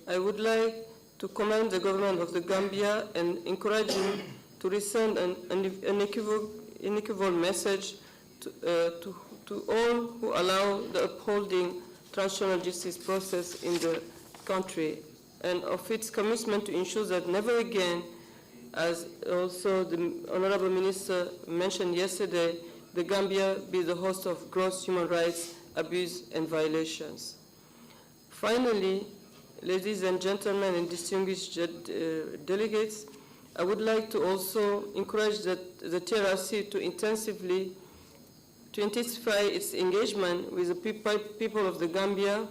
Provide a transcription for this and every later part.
I would like to commend the government of the Gambia and encourage him to resend an unequivocal message to all who allow the upholding transitional justice process in the country, and of its commitment to ensure that never again, as also the Honorable Minister mentioned yesterday, the Gambia be the host of gross human rights abuse and violations. Finally, ladies and gentlemen and distinguished delegates, I would like to also encourage the TRRC to intensify its engagement with the people of the Gambia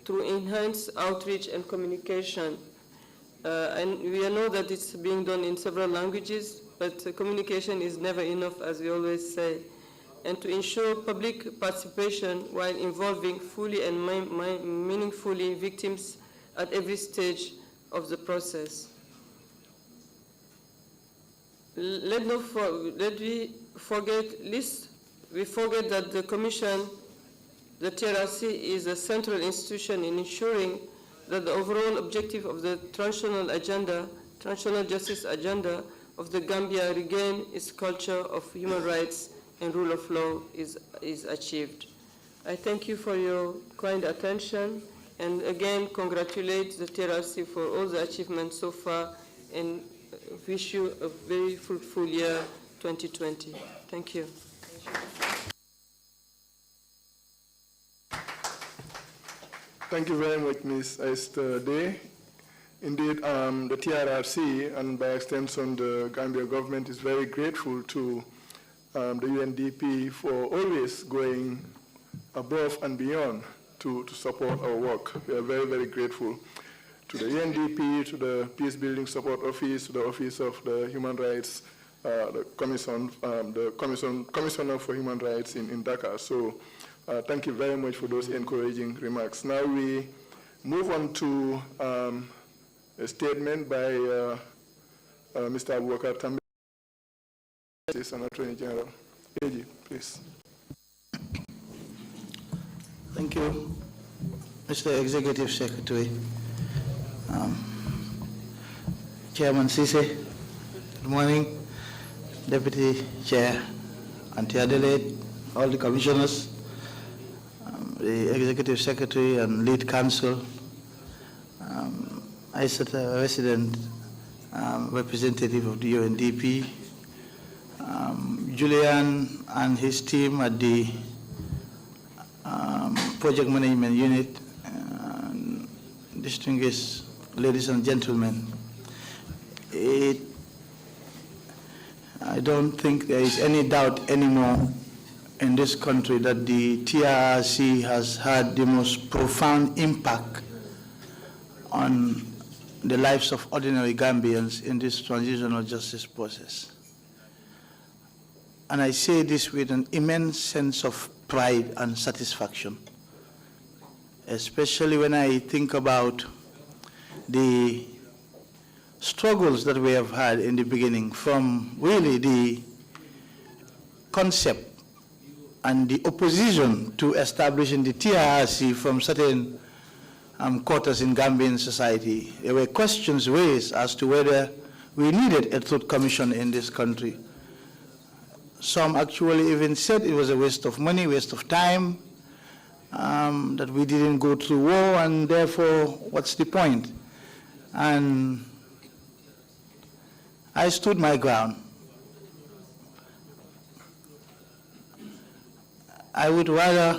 through enhanced outreach and communication. And we know that it's being done in several languages, but communication is never enough, as we always say. And to ensure public participation while involving fully and meaningfully victims at every stage of the process. We forget that the Commission, the TRRC, is a central institution in ensuring that the overall objective of the transitional justice agenda of the Gambia regain its culture of human rights and rule of law is achieved. I thank you for your kind attention, and again congratulate the TRRC for all the achievements so far, and wish you a very fruitful year 2020. Thank you. Thank you very much, Ms. Esther Day. Indeed, the TRRC, and by extension the Gambia government, is very grateful to the UNDP for always going above and beyond to support our work. We are very, very grateful to the UNDP, to the Peace Building Support Office, to the Office of the Human Rights, the Commissioner for Human Rights in Dhaka. So thank you very much for those encouraging remarks. Now we move on to a statement by Mr. Abubakar Tambi, Assistant Attorney General. AG, please. Thank you, Mr. Executive Secretary. Chairman Sise, good morning. Deputy Chair, Auntie Adelaide, all the commissioners, the Executive Secretary and Lead Counsel, ISATA resident representative of the UNDP, Julian and his team at the Project Management Unit, distinguished ladies and gentlemen. I don't think there is any doubt anymore in this country that the TRRC has had the most profound impact on the lives of ordinary Gambians in this transitional justice process. And I say this with an immense sense of pride and satisfaction, especially when I think about the struggles that we have had in the beginning, from really the concept and the opposition to establishing the TRRC from certain quarters in Gambian society. There were questions raised as to whether we needed a truth commission in this country. Some actually even said it was a waste of money, waste of time, that we didn't go through war, and therefore, what's the point? And I stood my ground. I would rather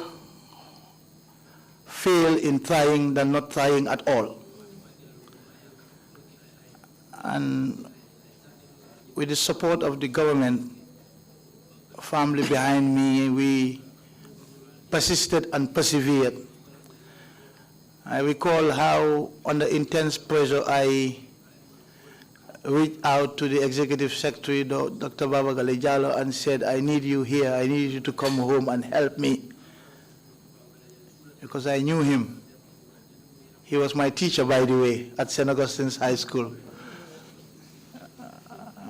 fail in trying than not trying at all. And with the support of the government, family behind me, we persisted and persevered. I recall how, under intense pressure, I reached out to the Executive Secretary, Dr. Baba Galejalo, and said, I need you here, I need you to come home and help me. Because I knew him. He was my teacher, by the way, at St. Augustine's High School.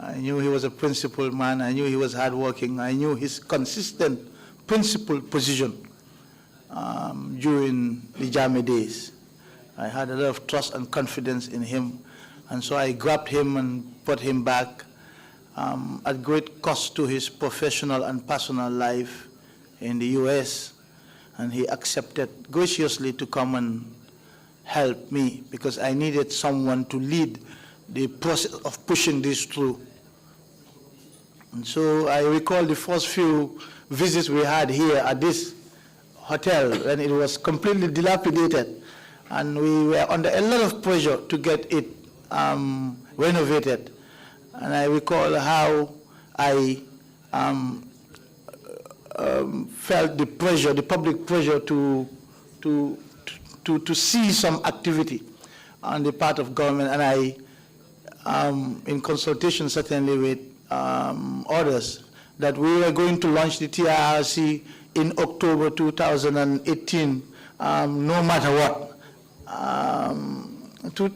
I knew he was a principled man, I knew he was hardworking, I knew his consistent, principled position during the Jami days. I had a lot of trust and confidence in him. And so I grabbed him and brought him back at great cost to his professional and personal life in the US. And he accepted graciously to come and help me because I needed someone to lead the process of pushing this through. And so I recall the first few visits we had here at this hotel, and it was completely dilapidated. And we were under a lot of pressure to get it renovated. And I recall how I felt the pressure, the public pressure to see some activity on the part of government. And I, in consultation certainly with others, that we were going to launch the TRRC in October 2018, no matter what.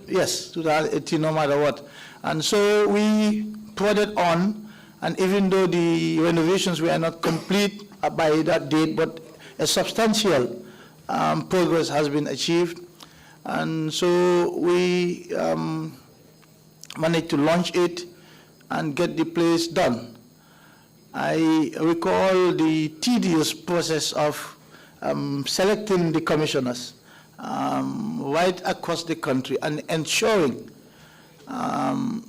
Yes, 2018, no matter what. And so we prodded on, and even though the renovations were not complete by that date, but a substantial progress has been achieved. And so we managed to launch it and get the place done. I recall the tedious process of selecting the commissioners right across the country and ensuring,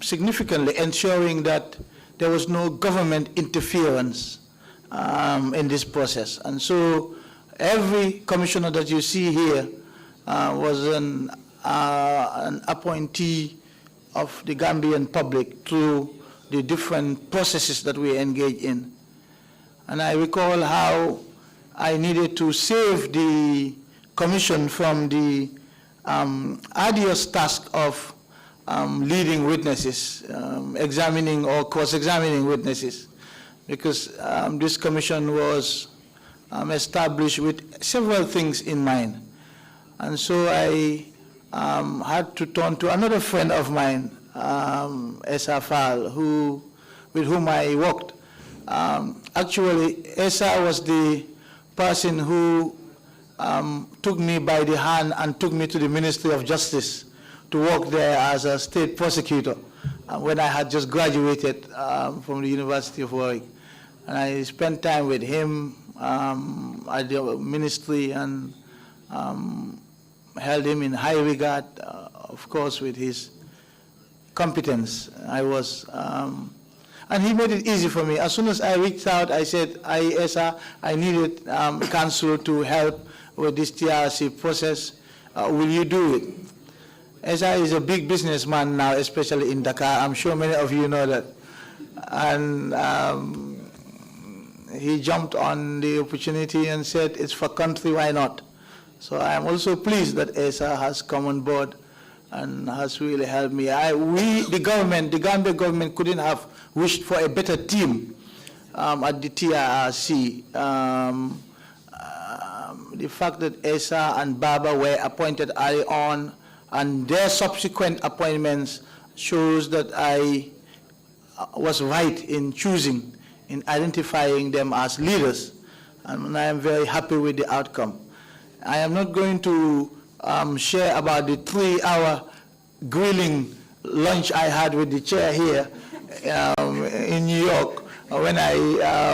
significantly ensuring that there was no government interference in this process. And so every commissioner that you see here was an appointee of the Gambian public through the different processes that we engage in. And I recall how I needed to save the commission from the arduous task of leading witnesses, examining or cross-examining witnesses, because this commission was established with several things in mind. And so I had to turn to another friend of mine, Esa Fall, with whom I worked. Actually, Esa was the person who took me by the hand and took me to the Ministry of Justice to work there as a state prosecutor when I had just graduated from the University of Warwick. And I spent time with him at the ministry and held him in high regard, of course, with his competence. And he made it easy for me. As soon as I reached out, I said, Esa, I needed counsel to help with this TRRC process. Will you do it? Esa is a big businessman now, especially in Dakar. I'm sure many of you know that. And he jumped on the opportunity and said, it's for country, why not? So I am also pleased that Esa has come on board and has really helped me. The Gambia government couldn't have wished for a better team at the TRRC. The fact that Esa and Baba were appointed early on and their subsequent appointments shows that I was right in choosing, in identifying them as leaders, and I am very happy with the outcome. I am not going to share about the 3-hour grilling lunch I had with the chair here in New York when I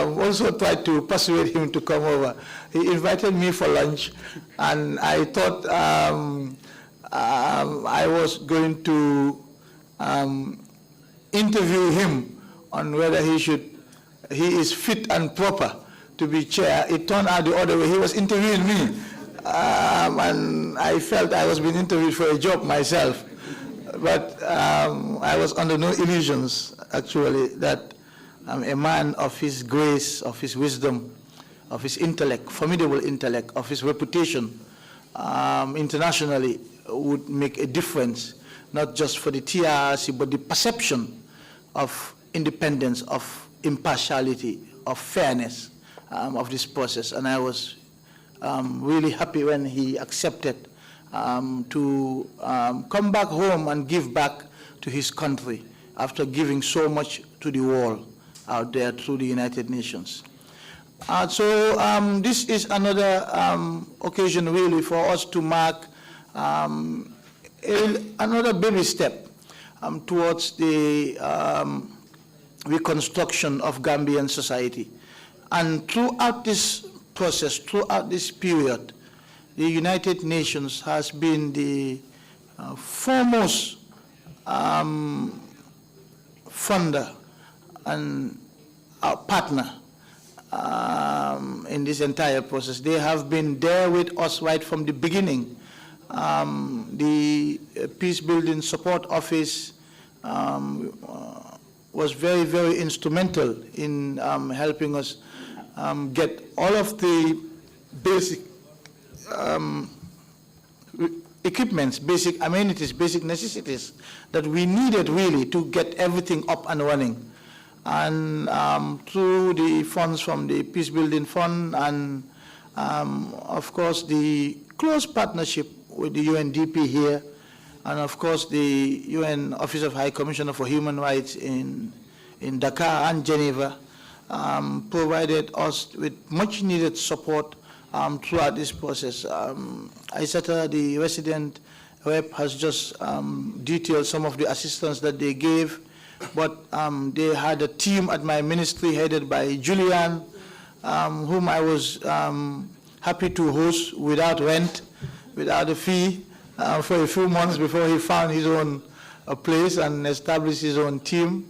also tried to persuade him to come over. He invited me for lunch, and I thought I was going to interview him on whether he is fit and proper to be chair. It turned out the other way. He was interviewing me. And I felt I was being interviewed for a job myself. But I was under no illusions, actually, that a man of his grace, of his wisdom, of his intellect, formidable intellect, of his reputation internationally would make a difference, not just for the TRRC, but the perception of independence, of impartiality, of fairness of this process. And I was really happy when he accepted to come back home and give back to his country after giving so much to the world out there through the United Nations. So this is another occasion really for us to mark another baby step towards the reconstruction of Gambian society. And throughout this process, throughout this period, the United Nations has been the foremost funder and our partner in this entire process. They have been there with us right from the beginning. The Peace Building Support Office was very, very instrumental in helping us get all of the basic equipments, basic amenities, basic necessities that we needed really to get everything up and running. And through the funds from the Peace Building Fund and of course the close partnership with the UNDP here, and of course the UN Office of High Commissioner for Human Rights in Dakar and Geneva provided us with much needed support throughout this process. Isata, the resident rep, has just detailed some of the assistance that they gave, but they had a team at my ministry headed by Julian, whom I was happy to host without rent, without a fee, for a few months before he found his own place and established his own team.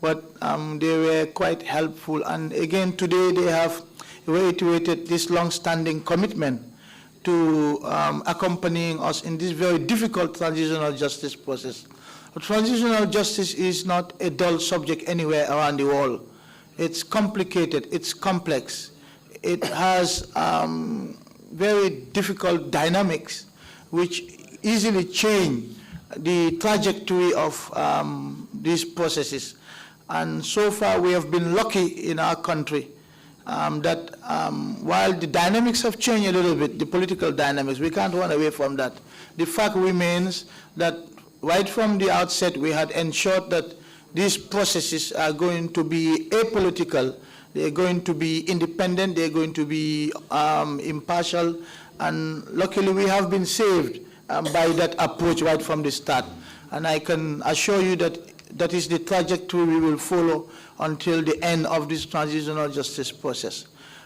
But they were quite helpful. And again, today they have reiterated this long-standing commitment to accompanying us in this very difficult transitional justice process. Transitional justice is not a dull subject anywhere around the world. It's complicated, it's complex. It has very difficult dynamics which easily change the trajectory of these processes. And so far we have been lucky in our country that while the dynamics have changed a little bit, the political dynamics, we can't run away from that. The fact remains that right from the outset we had ensured that these processes are going to be apolitical, they're going to be independent, they're going to be impartial, and luckily we have been saved by that approach right from the start. And I can assure you that that is the trajectory we will follow until the end of this transitional justice process.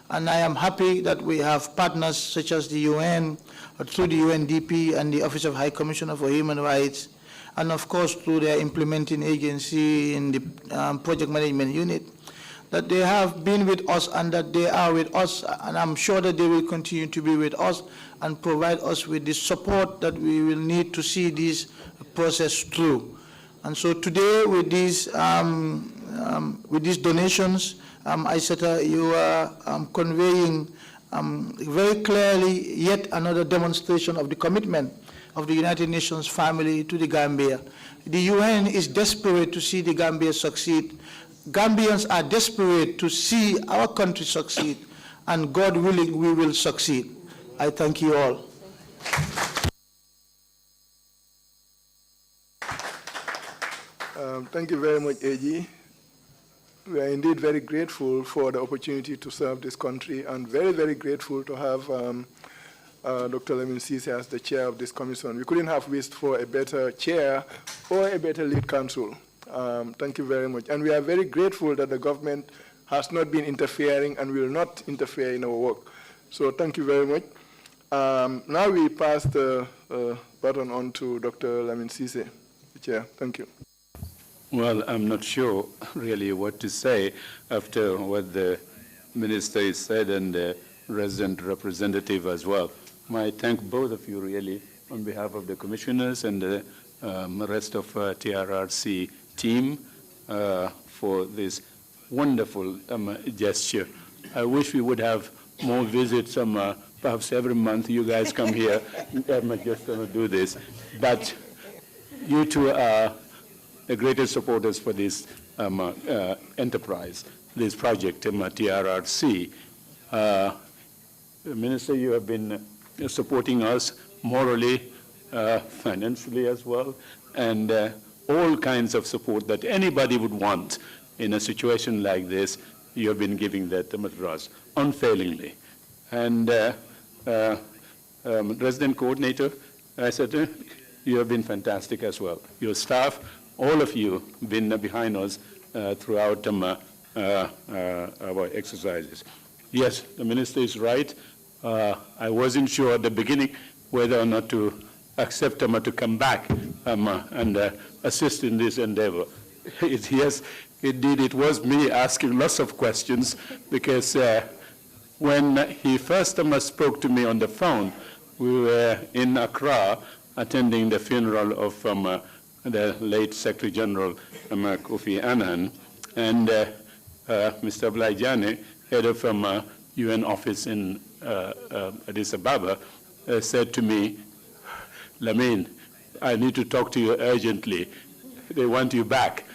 And I am happy that we have partners such as the UN, through the UNDP and the Office of High Commissioner for Human Rights, and of course through their implementing agency in the project management unit, that they have been with us and that they are with us, and I'm sure that they will continue to be with us and provide us with the support that we will need to see this process through. And so today, with these donations, Isata, you are conveying very clearly yet another demonstration of the commitment of the United Nations family to the Gambia. The UN is desperate to see the Gambia succeed. Gambians are desperate to see our country succeed, and God willing, we will succeed. I thank you all. Thank you very much, AG. We are indeed very grateful for the opportunity to serve this country, and very, very grateful to have Dr. Lamin Ceesay as the chair of this commission. We couldn't have wished for a better chair or a better lead counsel. Thank you very much. And we are very grateful that the government has not been interfering and will not interfere in our work. So thank you very much. Now we pass the baton on to Dr. Lamin Ceesay, the chair. Thank you. Well, I'm not sure really what to say after what the minister has said and the resident representative as well. I thank both of you really on behalf of the commissioners and the rest of TRRC team for this wonderful gesture. I wish we would have more visits, perhaps every month you guys come here just do this. But you two are the greatest supporters for this enterprise, this project, TRRC. Minister, you have been supporting us morally, financially as well, and all kinds of support that anybody would want in a situation like this. You have been giving that to us unfailingly. And resident coordinator, I said, you have been fantastic as well. Your staff, all of you, been behind us throughout our exercises. Yes, the minister is right. I wasn't sure at the beginning whether or not to accept him to come back and assist in this endeavor. Yes, indeed, it was me asking lots of questions because when he first spoke to me on the phone, we were in Accra attending the funeral of the late Secretary General Kofi Annan, and Mr. Blajane, head of UN office in Addis Ababa, said to me, Lamin, I need to talk to you urgently. They want you back.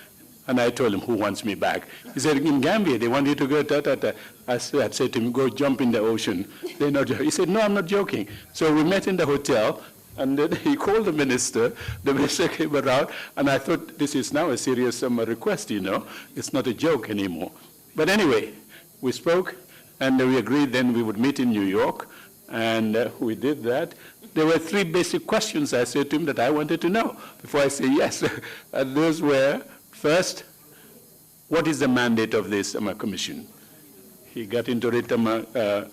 And I told him, who wants me back? He said, in Gambia, they want you to go, ta-ta-ta. I said to him, go jump in the ocean. They're not joking. He said, no, I'm not joking. So we met in the hotel, and then he called the minister. The minister came around, and I thought, this is now a serious request, you know. It's not a joke anymore. But anyway, we spoke, and we agreed then we would meet in New York, and we did that. There were 3 basic questions I said to him that I wanted to know before I say yes. And those were, first, what is the mandate of this commission? He got into it,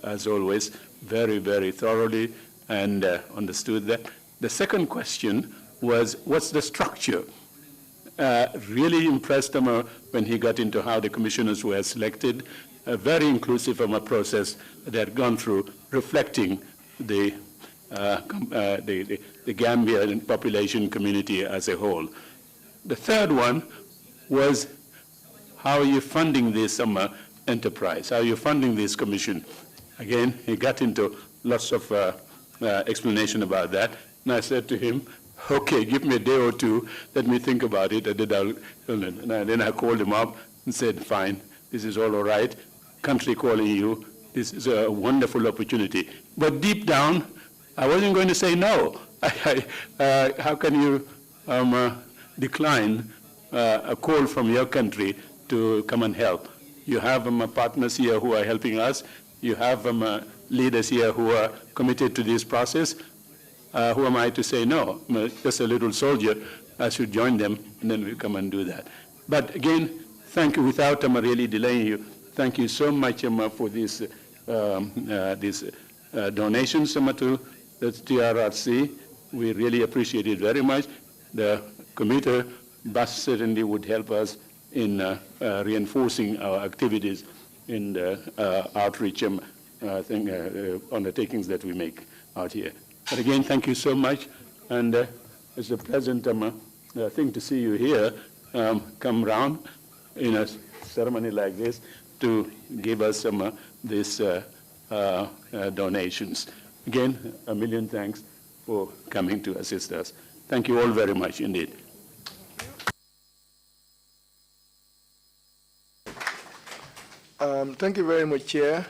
as always, very, very thoroughly and understood that. The second question was, what's the structure? Really impressed him when he got into how the commissioners were selected, a very inclusive process that had gone through, reflecting the Gambian population community as a whole. The third one was, how are you funding this enterprise? How are you funding this commission? Again, he got into lots of explanation about that. And I said to him, okay, give me a day or two, let me think about it. And then I called him up and said, fine, this is all right. Country calling you, this is a wonderful opportunity. But deep down, I wasn't going to say no. How can you decline a call from your country to come and help? You have partners here who are helping us. You have leaders here who are committed to this process. Who am I to say no? I'm just a little soldier. I should join them, and then we come and do that. But again, thank you, without really delaying you, thank you so much for these donations to the TRRC. We really appreciate it very much. The commuter bus certainly would help us in reinforcing our activities in the outreach undertakings that we make out here. But again, thank you so much, and it's a pleasant thing to see you here come round in a ceremony like this to give us these donations. Again, a million thanks for coming to assist us. Thank you all very much indeed. Thank you very much, Chair.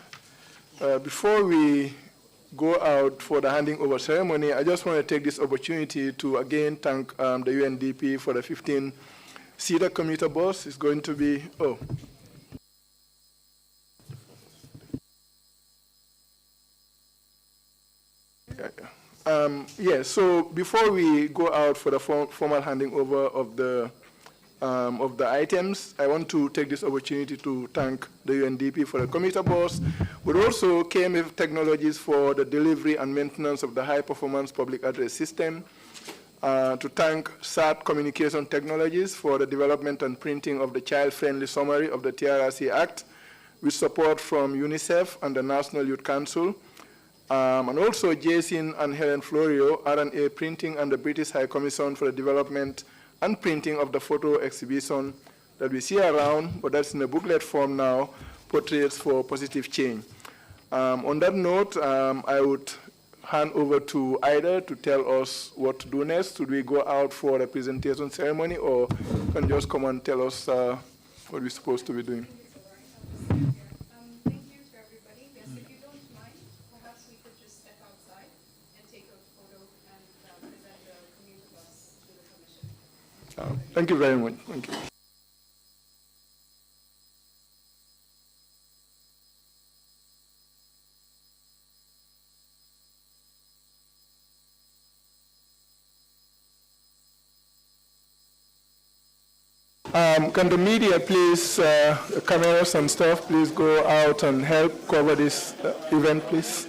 Before we go out for the handing over ceremony, I just want to take this opportunity to again thank the UNDP for the 15-seater commuter bus. It's going to be, so before we go out for the formal handing over of the items, I want to take this opportunity to thank the UNDP for the commuter bus, but also KMF Technologies for the delivery and maintenance of the high-performance public address system, to thank SAT Communication Technologies for the development and printing of the child-friendly summary of the TRRC Act, with support from UNICEF and the National Youth Council, and also Jason and Helen Florio, R&A Printing, and the British High Commission for the development and printing of the photo exhibition that we see around, but that's in a booklet form now, Portraits for Positive Change. On that note, I would hand over to Ida to tell us what to do next. Should we go out for a presentation ceremony, or can you just come and tell us what we're supposed to be doing? Thank you to everybody. Yes, if you don't mind, perhaps we could just step outside and take a photo and present the commuter bus to the commission. Thank you very much. Thank you. Can the media please, cameras and stuff, please go out and help cover this event, please?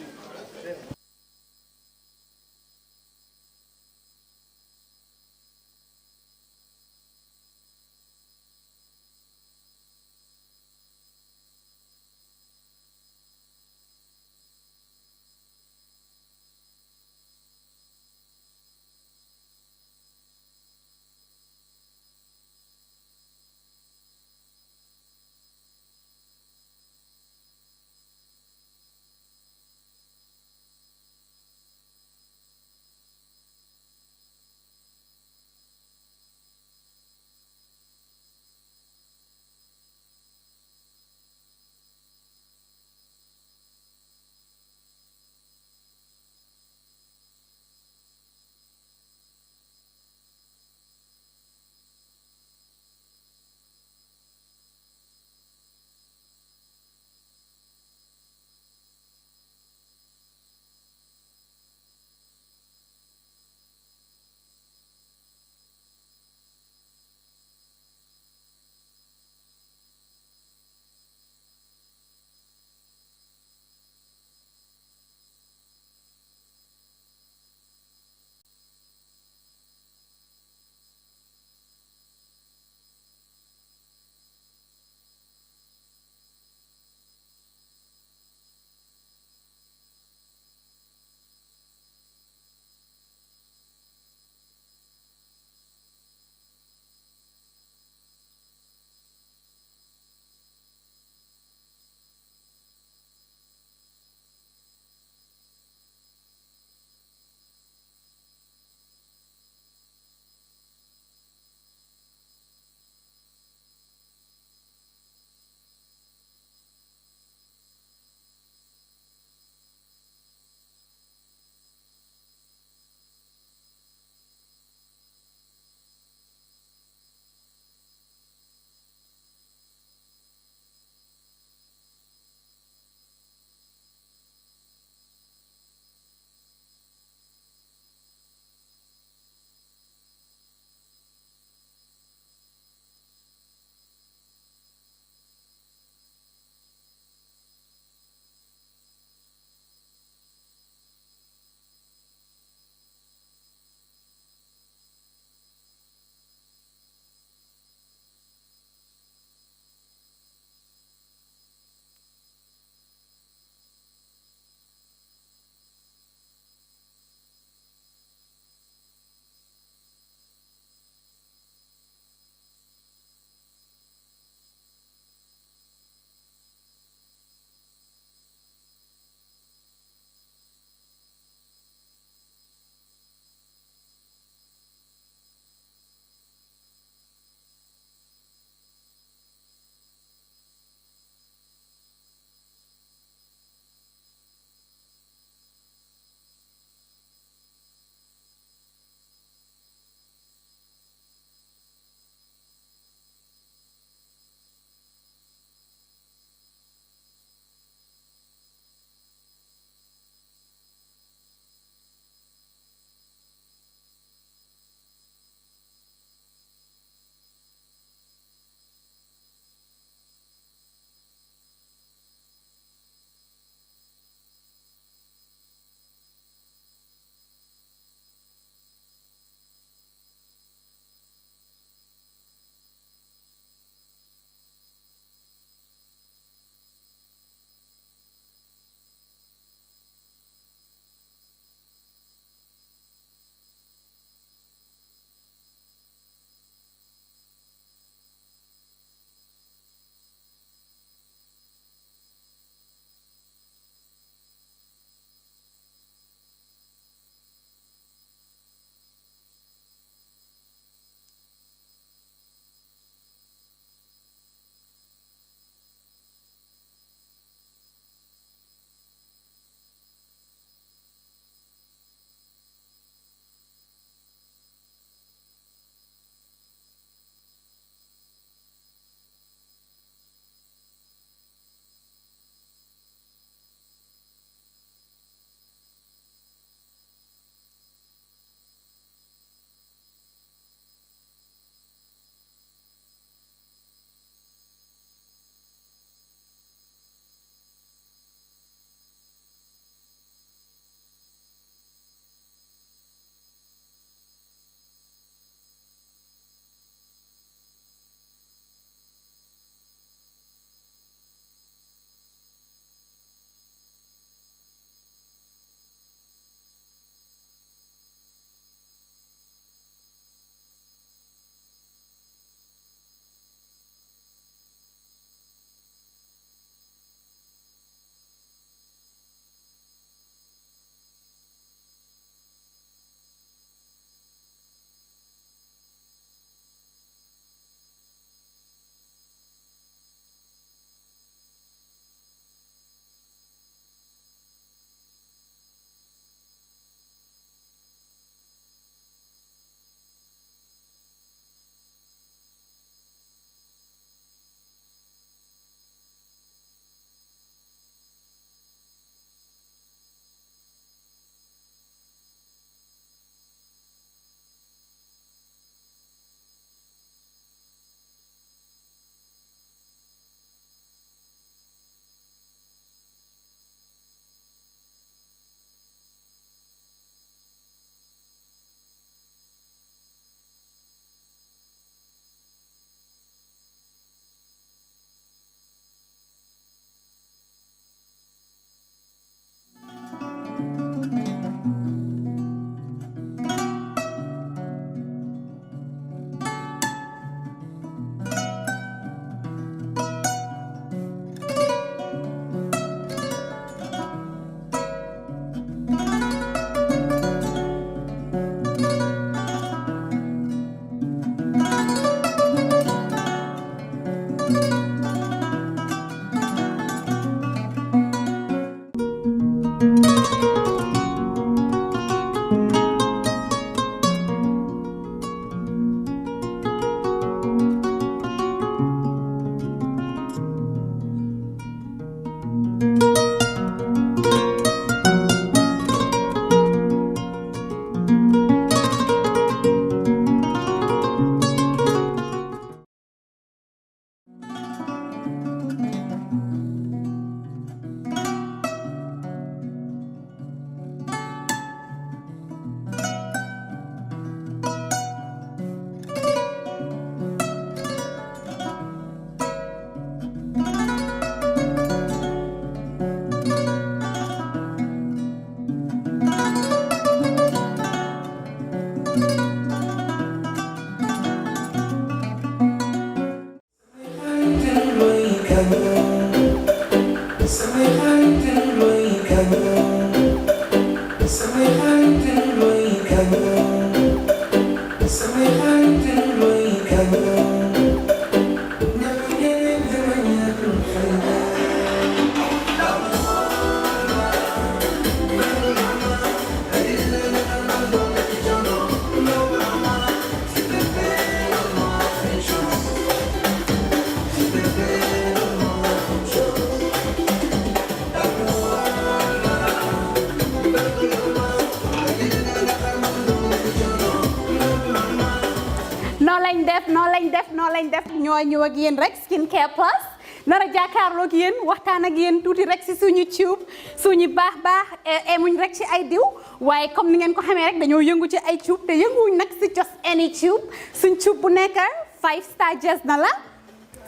noo lañ def ñoo ñëw ak yéen rek skincare plus nar a jàkkaarloo ak yéen waxtaan ak yéen tuuti rek si suñu tube suñu baax emuñ rek ci ay diw waaye comme ni ngeen ko xamee rek dañoo yëngu ci ay tube te yënguwuñ nag si just any tube suñ tube bu nekk 5 star jes na la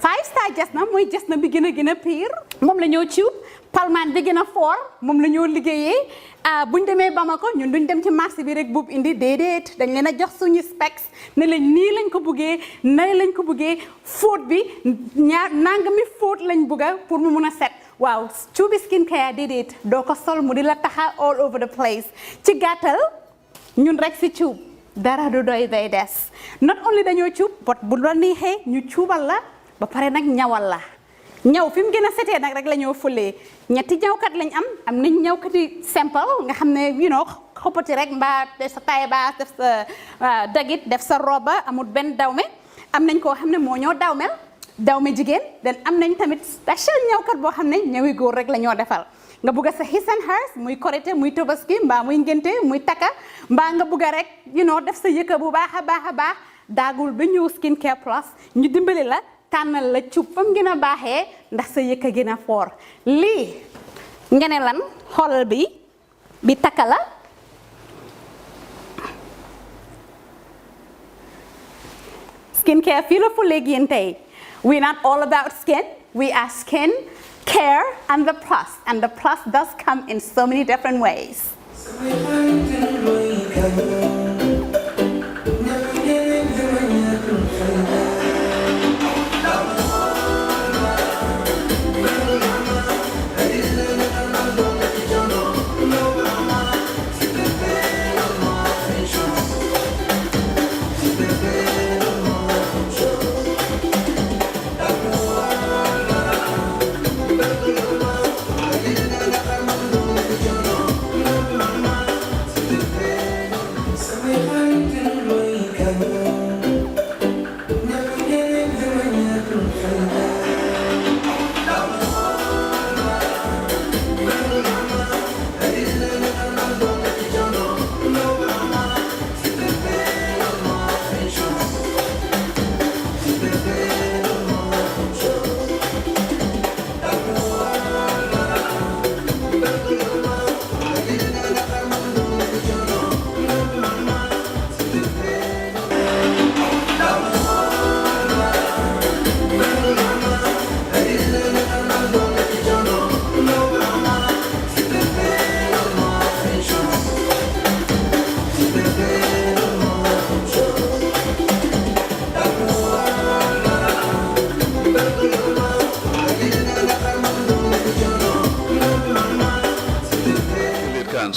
5 star jes na mooy jes na bi gën a pire moom la ñoo tube palmaan bi gën a fort moom la ñoo liggéeyee buñ demee Bamako ñun duñ dem ci marché bi rek buub indi déedéet dañ leen a jox suñu specs ne lañ nii lañ ko buggee nay lañ ko buggee fóot bi nangami fóot lañ bugga pour mu mun a set waaw cuubi skincare déedéet doo ko sol mu di la taxa all over the place ci gàttal ñun rek si cuub dara du doy day des not only dañoo cuub but bu la neexee ñu cuubal la ba pare nag ñawal la ñaw fi mu gën a setee nag rek la ñoo fulee ñetti ñawkat lañ am nañ ñawkati simple nga xam ne xoppati rek mbaa def sa taille basse def sa dagit def sa roba amul benn dawme am nañ koo xam ne moo ñoo dawme jigéen den am nañ tamit special ñawkat boo xam ne ñawi góor rek la ñoo defal nga bugga sa his and hers muy korité muy tobaski mbaa muy ngénte muy takka mbaa nga bugga rek def sa yëkka bu baax a baax daagul ba ñëw skincare plus ñu dimbali la tànnal la cuub fam gën a baaxee ndax sa yëkka gën a foor lii nga ne lan xoolal bi takka la skincare fii la fu léegi yéen tey we not all about skin we are skin care and the plus does come in so many different ways.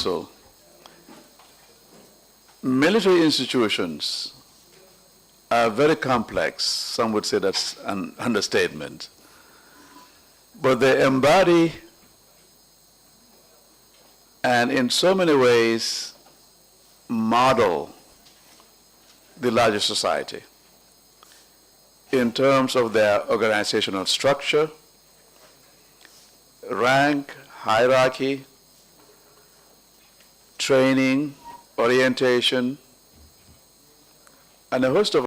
Council. Military institutions are very complex. Some would say that's an understatement. But they embody and in so many ways model the larger society in terms of their organizational structure, rank, hierarchy, training, orientation, and a host of